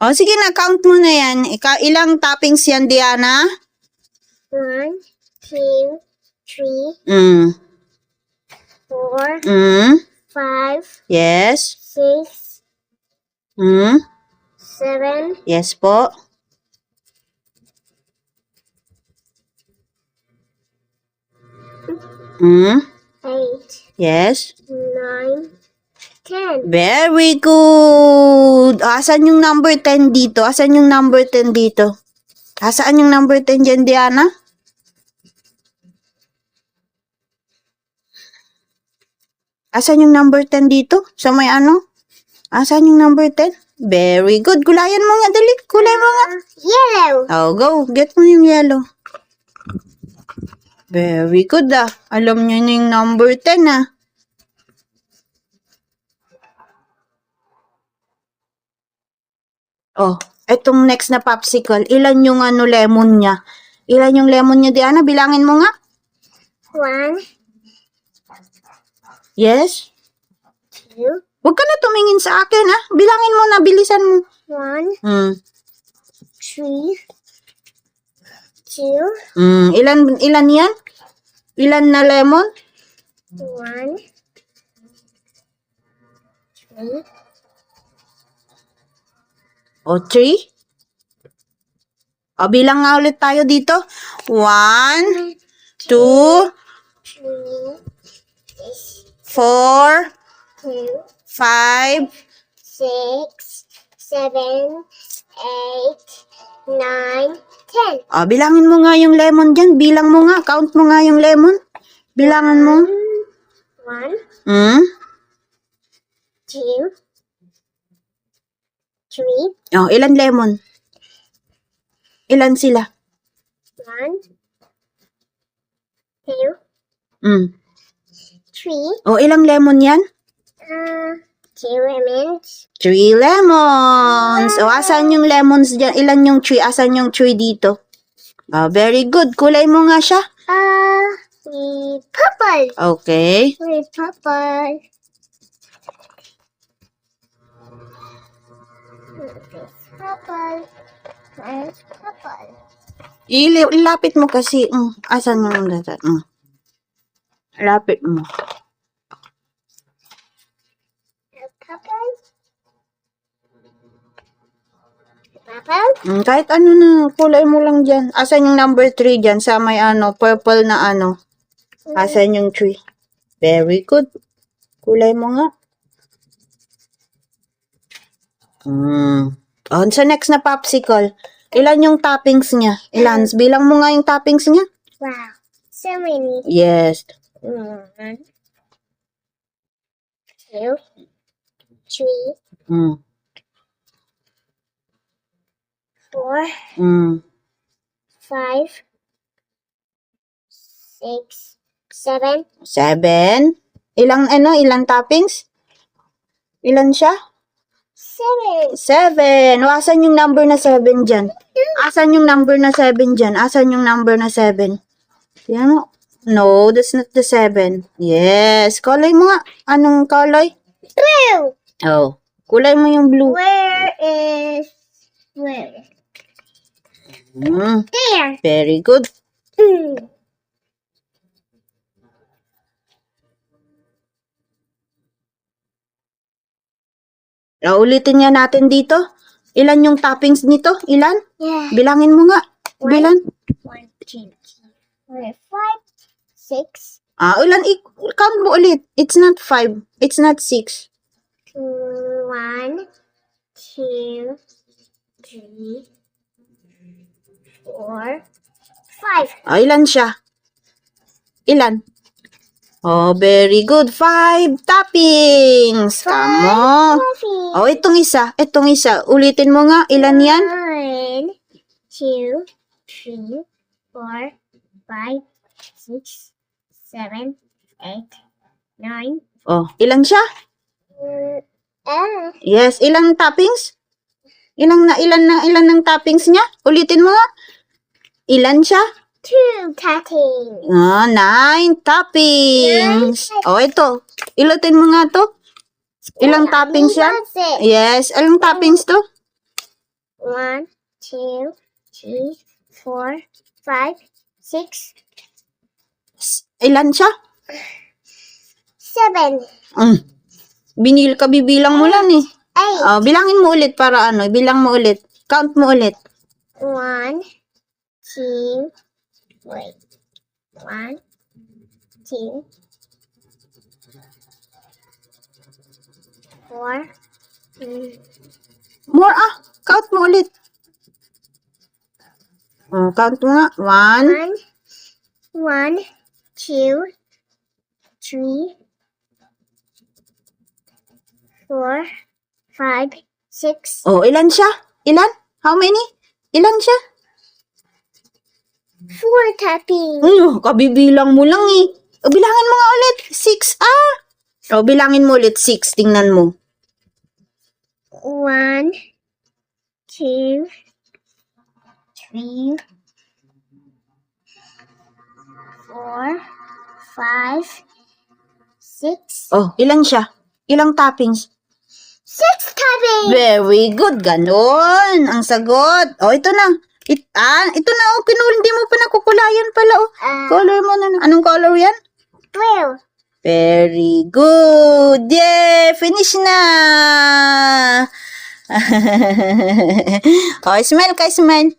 O, sige na, count mo na yan. Ilang toppings yan, Diana? 1, 2, 3, Mm. 4, Mm. 5, Yes. 6, Mm. 7, Yes po. 8, Yes. 9, 10. Very good. Asan yung number 10 dito? Asan yung number 10 dito? Asaan yung number 10 dyan, Diana? Asan yung number 10 dito? Sa may ano? Asan yung number 10? Very good. Gulayan mo nga, dali. Gulay mo nga. Yellow. Oh, go. Get mo yung yellow. Very good ah. Alam niyo na yung number 10 ah. Oh, etong next na popsicle. Ilan yung lemon niya? Ilan yung lemon niya, Diana? Bilangin mo nga. 1, Yes? 2, Huwag ka na tumingin sa akin ah. Bilangin mo na, bilisan mo. 1, Hmm. 3, 2, Ilan yan? Ilan na lemon? 1, 3, O, 3? O, bilang nga ulit tayo dito. 1, 2, 3, 4, 2, 5, 6, 7, 8, 9, 10. O, bilangin mo nga yung lemon dyan. Bilang mo nga. Count mo nga yung lemon. Bilangan mo. 1, Hmm? 2, 3, O, ilan lemon? Ilan sila? 1, 2, Hmm. 3, O, ilang lemon yan? 2 lemons, 3 lemons. O, asan yung lemons dyan? Ilan yung 3? Asan yung 3 dito? O, very good. Kulay mo nga siya. with purple, Okay. with purple, with purple, Ilapit mo kasi. Asan yung data? Lapit mo. purple, purple, Kahit ano na, kulay mo lang dyan. Asan yung number 3 dyan sa may purple na Asan yung 3? Very good. Kulay mo nga. On sa next na popsicle, ilan yung toppings niya? Ilan? Bilang mo nga yung toppings niya. wow, so many, Yes. 1, 2, 3, Mm. 4, Mm. 5, 6, 7, 7. Ilang toppings? Ilan siya? 7. 7. O, asan yung number na 7 dyan? Asan yung number na 7 dyan? Asan yung number na 7? Yan mo. No, that's not the 7. Yes. Kulay mo nga. Anong kulay? Blue. Oh. Kulay mo yung blue. Where is blue? There. Very good. Ulitin nga natin dito. Ilan yung toppings nito? Ilan? Yeah. Bilangin mo nga. Bilan? 1, 2, 3, 4, 5, 6, Ilan? Count mo ulit. It's not 5. It's not 6. 1, 2, 3, 4, 5. Ilan siya? Ilan? Oh, very good. 5 toppings. Kamo. Oh, itong isa. Itong isa. Ulitin mo nga. Ilan yan? 1, 2, 3, 4, 5, 6, 7, 8, 9. Oh, ilan siya? Yes. Ilang toppings? Ilan ng toppings niya? Ulitin mo nga. Ilan siya? 2 toppings. 9 toppings. Oh, ito. Ilutin mo nga to. Ilang toppings yan? That's it. Yes. Ilang toppings to? 1, 2, 3, 4, 5, 6, Ilan siya? 7, Bibilang mo lang eh. 8. Bilangin mo ulit para ano, bilang mo ulit. Count mo ulit. 1, 2, wait. 1, 2, 4, More count mo ulit. Count mo nga. 1, 1, 2, 3, 4, 5, 6, ilan siya? Ilan? How many? Ilan siya? 4 tapping. Kabibilang mo lang eh. Bilangin mo nga ulit. 6 bilangin mo ulit 6. Tingnan mo. 1, 2, 3, 4, 5, 6, Ilan siya? Ilang toppings? 6 tapping. Very good. Ganon. Ang sagot. Ito na. Ito na. Hindi mo pa nakukulayan pala. Color mo na. Anong color yan? Blue. Very good. Yay! Finish na. Smile ka, smile.